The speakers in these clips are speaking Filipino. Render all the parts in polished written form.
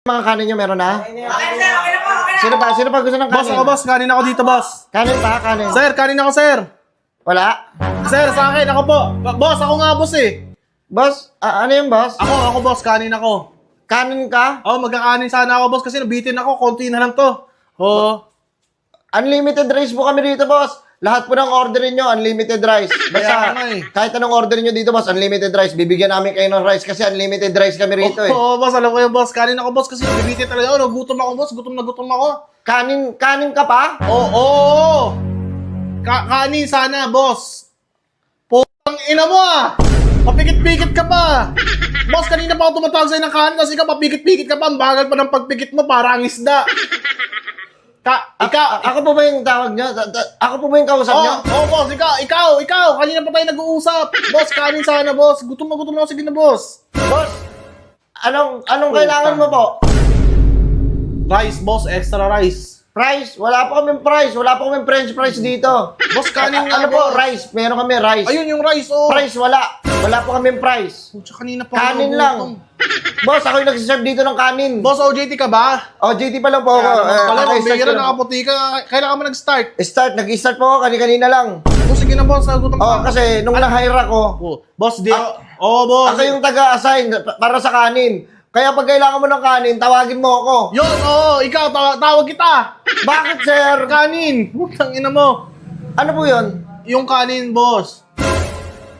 Mga kanin nyo meron na? Okay, sir. Okay na po. Okay na. Sino pa? Sino pa gusto ng kanin? Boss, ako boss. Kanin ako dito, boss. Kanin pa? Kanin? Sir, kanin ako, sir. Wala? Sir, sa akin, ako po. Boss, ako nga, boss eh. Boss? Ano yung boss? Ako, boss. Kanin ako. Kanin ka? Oh, magkakanin sana ako, boss, kasi nabitin ako. Konti na lang to. Oh. Unlimited rice po kami dito, boss. Lahat po ng orderin nyo, unlimited rice. Basta, Kaya nga eh. kahit anong orderin nyo dito, boss, unlimited rice. Bibigyan namin kayo ng rice kasi unlimited rice kami rito eh. Oo, boss, alam ko yung boss. Kanin ako, boss, kasi nabitin talaga ako. Nagutom ako, boss. Gutom na gutom ako. Kanin ka pa? Oo. Kanin sana, boss. Putang ina mo ah. Papikit-pikit ka pa. Boss, kanina pa ako tumatawag sa'yo ng kanin kasi ikaw papikit-pikit ka pa. Ang bagal pa ng pagpikit mo para ang isda. Ako po ba yung tawag nyo? Ako po ba yung kausap nyo? Boss, ikaw. Kanina pa tayo nag-uusap. Boss, kanin sana, boss. Gutom na ako. Sige na, boss. Boss, anong kailangan mo po? Rice, boss. Extra rice. Price? Wala po kaming price. Wala po kaming french fries dito. Boss, kanin nga, Ano po? boss. Rice. Meron kami rice. Ayun yung rice, oh. Price, wala. Wala po kaming price. Kanina pa ako Kanin nagutom. lang. Boss, ako yung nagsiserve dito ng kanin. Boss, OJT ka ba? Oh, JT pa lang po ako. Pala, Okay, start bigyan ko na lang. nakaputi ka. Kailangan mo nag-start. Nag-start po ako kanina lang. Oh, sige na, boss. Nagutom Oh, ka. kasi nung na-hire ako, Boss, di ako. Oo, boss. ako yung taga-assign para sa kanin. Kaya pag kailangan mo ng kanin, tawagin mo ako. Yun, oo. Ikaw, tawag kita. Bakit, sir? Kanin. Putang ina mo. Ano po yun? Yung kanin, boss.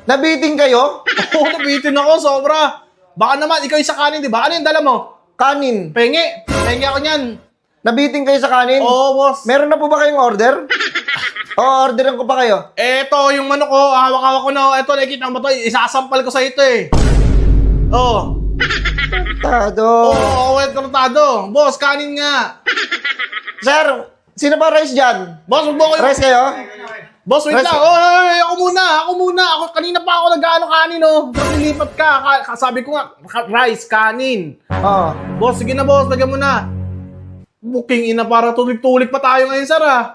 Nabiting kayo? Oo, nabitin ako. Sobra. Baka naman, ikaw yung sa kanin, di ba? Ano yung dala mo? Kanin. Penge. Penge ako niyan. Nabiting kayo sa kanin? Oo, boss. Meron na po ba kayong order? Orderan ko pa kayo. Eto, yung manok ko. Hawak-hawak ko na. Eto, nakikita mo to. Isasampal ko sa ito eh. Oo. Tado. Oo, kartado. Boss, kanin nga. Sir, sino ba rice dyan? Boss, huwag mo ko Rice kayo? Boss, wait Rice- lang. Oy, ako muna. Kanina pa ako nag-ano kanin, oh. Tapos nilipat ka. Sabi ko nga, rice, kanin. Oo. Boss, sige na, boss. Lagyan mo na. Booking ina para tulik-tulik pa tayo ngayon, sir, ah.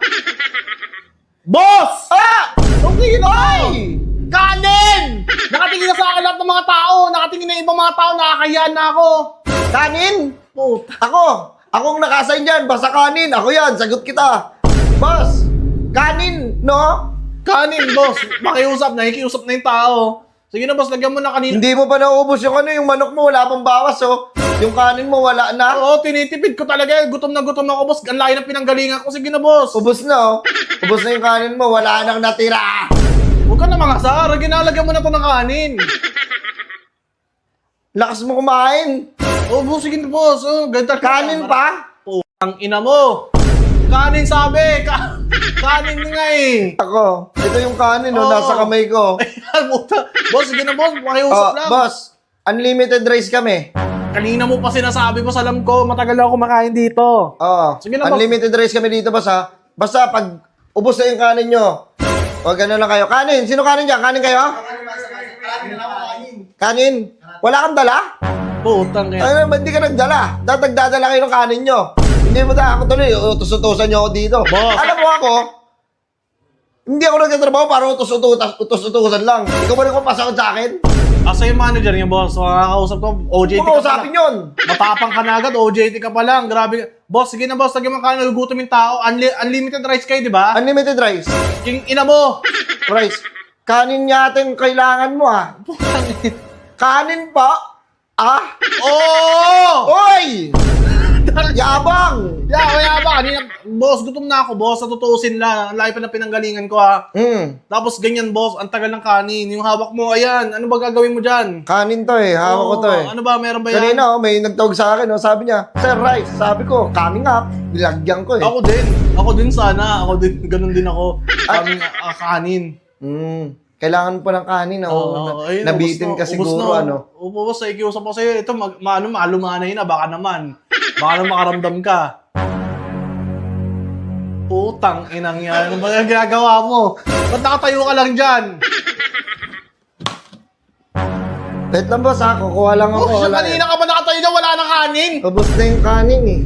Boss! Ah! Sige na, Ay! kanin! Nakatingin na sa akin lahat ng mga tao. Nakatingin na ibang mga tao. Nakakayaan na ako. Kanin? Puta. Akong nakasign dyan. Basta kanin. Ako yan. Sagot kita. Boss, kanin, no? Kanin, boss. Makiusap. Nakikiusap na yung tao. Sige na, boss. Lagyan mo na kanina. Hindi mo pa naubos yung yung manok mo. Wala pang bawas, oh. Yung kanin mo, wala na. Oo, tinitipid ko talaga. Gutom na gutom ako, boss. Ang laki ng pinanggalingan ko. Sige na, boss. Ubus na, oh. Ubus na yung kanin mo. Wala nang natira. Huwag ka na mga sar. Ginalagyan mo na to ng kanin. Lakas mo kumain. Oo, boss. Sige na, boss. Oh, ganito. Kanin pa? Ang ina mo. Kanin sabi. Kanin nga eh. Ako. Ito yung kanin, oh. Oo. Nasa kamay ko. Ayan, puta. Boss, sige na, boss. Makiusap lang. Boss, unlimited rice kami. Kanina mo pa sinasabi, boss. Alam ko, matagal ako kumakain dito. Oo. Sige na, boss. Unlimited rice kami dito, boss, ha? Basta pag ubos na yung kanin nyo, huwag gano'n lang kayo. Kanin! Sino kanin dyan? Kanin kayo? Kanin? Wala kang dala? Putang yan. Ay, ba't di ka nagdala? Nagdadala kayo ng kanin nyo. Hindi mo ako tuloy, utos-utosan nyo ako dito. Boss. Alam mo ako, hindi ako nagtatrabaho para utos-utosan lang. Ikaw ba rin kung pasakot sa akin? Asa yung manager niya, boss? Makakausap ko, OJT Huwag ka kausapin pala. yun. Matapang ka na agad, OJT ka pa lang. Grabe ka. Boss, sige na, boss. Lagyan mo ka, nagugutom yung tao. Unlimited rice kayo, di ba? Unlimited rice. King ina mo. Rice. Kanin yata yung kailangan mo, ha? Kanin pa? Ah? Oo! Oy! Yabang! Kaya ba? Kanina, boss, gutom na ako, boss. Natutuusin lang. Ang laki pa na pinanggalingan ko, ha. Tapos ganyan, boss. Ang tagal ng kanin. Yung hawak mo, ayan. Ano ba gagawin mo dyan? Kanin to eh. Hawak ko to eh. Ano ba? Meron ba yan? Kanina, may nagtawag sa akin. Sabi niya, Sir Rice. Sabi ko, coming up. Nilagyan ko eh. Ako din. Ako din sana. Ako din. Ganun din ako. Kaming kanin. Kailangan pa ng kanin. Ayun, Nabitin ka siguro. Ano? Opo, boss. Ikiusap ko sa'yo. Ito, malumanay na. Baka naman. Baka naman makaramdam ka. Putang inang yan. Ano ba yung ginagawa mo? Ba't nakatayo ka lang dyan? Wait lang boss ha. Kukuha lang ako. Oh, Wala kanina ka ba nakatayo dyan? Wala nang kanin. Ubus na yung kanin eh.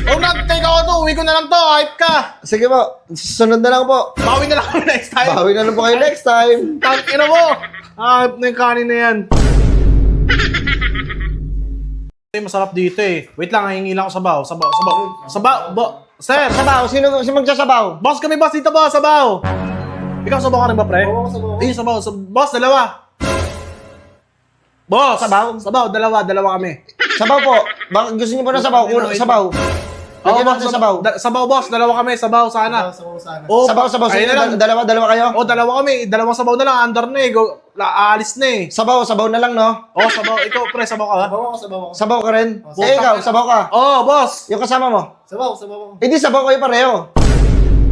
Huwag na, take ako to. Uwi ko na lang to. Hype ka. Sige po. Susunod na lang po. Bawi na lang kami next time. Bawi na lang po kayo next time. Tangina mo. Hype na yung kanin na yan. Masarap dito eh. Wait lang, hihingi lang ako sabaw. Sabaw. Sir, Sabaw, sino magsasabaw? boss kami boss dito boss, sabaw. Ikaw sabaw ka rin ba, pre? Oo, sabaw. Ayun, sabaw. Boss, dalawa. Boss. Sabaw? Dalawa kami. Sabaw po. Bakit gusto niyo po ng sabaw? Sabaw. Lagyan natin sabaw. Sabaw, boss. Dalawa kami. Sabaw, sana. Sabaw sana. Oh, Sabaw. ayun Sige, na lang. dalawa kayo? Oh, dalawa kami. Dalawang sabaw na lang. Under na eh. Aalis na eh. Sabaw na lang, no? Oh, sabaw. Ikaw, pre, sabaw ka ba? Sabaw ako, sabaw ako. Sabaw ka rin? Ikaw, sabaw ka. Oh, boss. Yung kasama mo? Sabaw ako. Hindi, sabaw kayo pareho.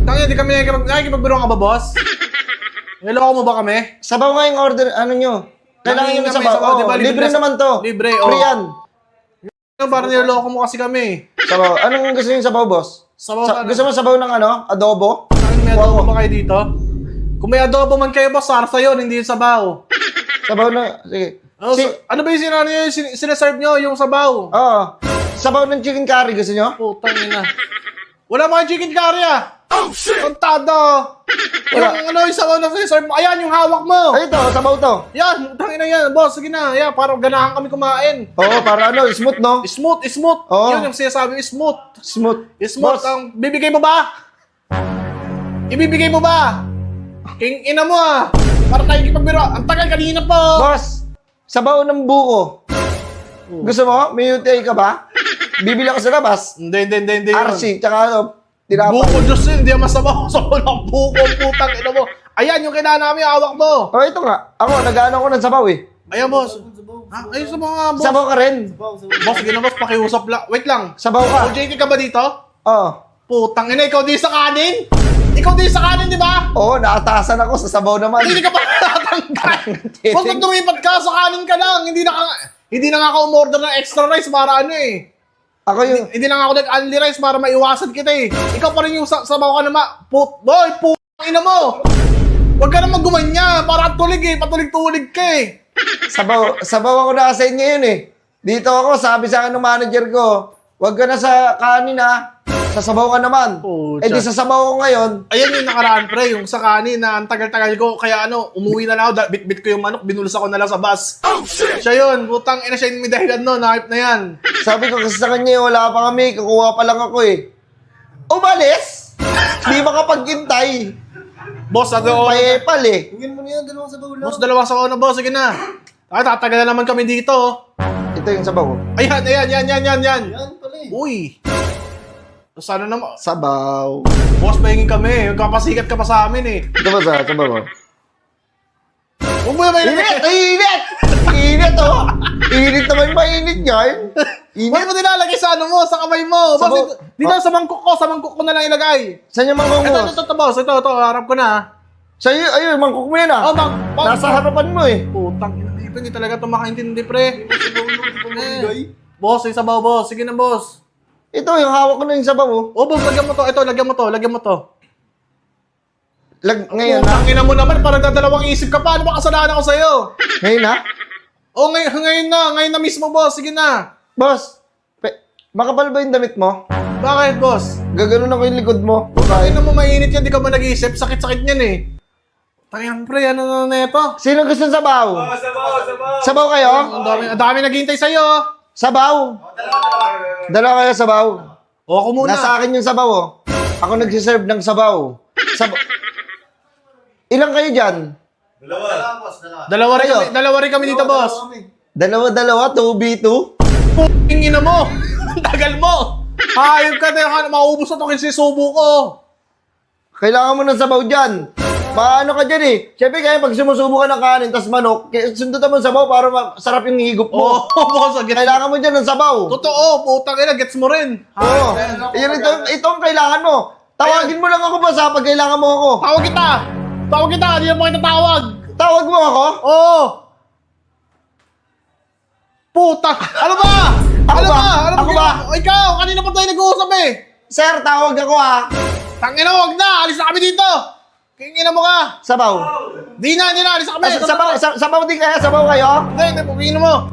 Tangina, di kami nakikipagbiruan ka ba, boss? Niloko mo ba kami? Sabaw nga yung order, ano nyo? Kailangan nyo ng Kami, sabaw. di ba? Oh, libre naman to. Libre, oh. Free yan. Parang niloko mo kasi kami. Sabaw. Anong gusto nyo yung sabaw, boss? Sabaw ka Gusto mo sabaw ng ano? Adobo? May adobo ba kayo dito? Kung may adobo man kayo, boss, sarsa yun, hindi yung sabaw. Sabaw na, sige. Ano, ano ba yung sinaserve nyo, yung sabaw? Oo. Sabaw ng chicken curry, gusto nyo? Putang ina. Wala mga chicken curry ah. Oh, shit! Kontado. Yung ano, yung sabaw na sinaserve mo. Ayan, yung hawak mo. Ay, ito, sabaw to. Yan, putang ina yan. Boss, sige na. Yan, parang ganahan kami kumain. Oo, para ano, smooth, no? Smooth. Oo. Yun yung sinasabi, smooth. Smooth. Smooth. Boss, Ang bibigay mo ba? Ibibigay mo ba? King ina mo ah. Para tayo kipagbiro. Ang tagal kanina po. boss, sabaw ng buko. Gusto mo? May UTI ka ba? Bibili ako sa labas. Hindi. RC, tsaka ano, tinapay. Buko Diyos yun, hindi ang masabaw. Sabaw ng buko, putang ina mo. Ayan, yung kailangan namin, hawak mo. Oh, ito nga. Ako, nag-ano ko ng sabaw eh. Ayan, boss. Sabaw. Ha? Ayun sa mga boss. Sabaw ka rin. Boss, sige na, boss. Pakiusap lang. Wait lang. Sabaw ka. O, JK ka ba dito? Oo. Putang ina, ikaw din sa kanin? Ikaw din sa kanin, di ba? Oo, naatasan ako sa sabaw naman. Hindi ka pa natanggal. Boss, pag lumipat ka, sa kanin ka lang. Hindi na nga ako umorder ng extra rice para ano eh. Ako yung... Hindi na nga ako nag-only rice para maiwasan kita eh. Ikaw pa rin yung sabaw ka na putang ina mo. Huwag ka na maggumanya. Para tulig eh. Patulig-tulig ka eh. Sabaw ako na sa inyo yun eh. Dito ako, sabi sa akin ng manager ko, huwag ka na sa kanin ha. Sasabaw ka naman. Pucha. Eh di sasabaw ko ngayon. Ayan yung nakaraan pre, yung sa kanin na ang tagal-tagal ko. Kaya ano, umuwi na lang ako, bit-bit ko yung manok, binulsa ko na lang sa bus. Oh, shit! Siya yun, putang ina siya yung may dahilan no, na-hype na yan. Sabi ko kasi sa kanya, wala pa kami, kukuha pa lang ako eh. Umalis! Di makapaghintay. Boss, ano? Payepal eh. Tingin mo niya, dalawang sabaw lang. Boss, dalawa sa na boss, sige na. Ay, tatagal na naman kami dito. Ito yung sabaw ko. Ayan. Yan pala eh. Uy. Sana naman. Sabaw. Boss, pahingin kami. Magkapasikat ka pa sa amin eh. Ito ba sa sabaw ko? Huwag mo na Init! Init! Init oh! Init naman mainit yan. Huwag Init. mo nilalagay sa ano mo, sa kamay mo. Boss, Sabaw- dito sa mangkok ko na lang ilagay. Saan yung mangkok mo? Ito, boss. Ito, harap ko na. Sa'yo, ayun, mangkok mo yan ah. Oh, Nasa harapan mo eh. Putang ina, hindi talaga ito makaintindi, pre. Pamigay. Boss, yung sabaw, boss. Sige na, boss. Ito, yung hawak ko na yung sabaw oh. Oh, boss, lagyan mo to. Ito, lagyan mo to. Ngayon na. Putang ina mo naman, parang dadalawang isip ka pa. Ano ba kasalanan ko sa'yo? Ngayon na. Oh, ngayon na mismo, boss. Sige na. Boss, makapal ba yung damit mo? Bakit, boss? Gaganon ako yung likod mo. Ina mo mainit yan, di ka ba nag-iisip? Sakit-sakit niyan eh. Tangina, pre, ano na ito? Sino gusto ng sabaw? Sabaw kayo? Ang dami naghihintay sa'yo. Sabaw? Dalawa kayo sabaw. O, ako muna. Nasa akin yung sabaw oh. Ako nagsiserve ng sabaw. Ilang kayo dyan? Dalawa rin kami dito, boss. Dalawa, 2v2? Puting ina mo. Ang tagal mo. Hayop ka, maubos na ito kasi subo ko. Kailangan mo ng sabaw dyan. Paano ka dyan eh? Siyempre kaya pag sumusubo ka ng kanin, tas manok, sundutan mo ng sabaw para masarap yung higop mo. boss, gets. Kailangan mo dyan ng sabaw. Totoo, putang ina, gets mo rin. Oo. Ito ang kailangan mo. Tawagin mo lang ako ba sa pag kailangan mo ako? Tawag kita, hindi na mo kita tawag. Tawag mo ako? Oo. Puta, ano ba? Ako ba? Ikaw, kanina pa tayo nag-uusap eh. Sir, tawag ako ah. Tangina, wag na, alis na kami dito. Kingina mo ka. Sabaw. Di na, alis na kami. Sabaw din kaya? Sabaw kayo? Hindi, pumingin mo.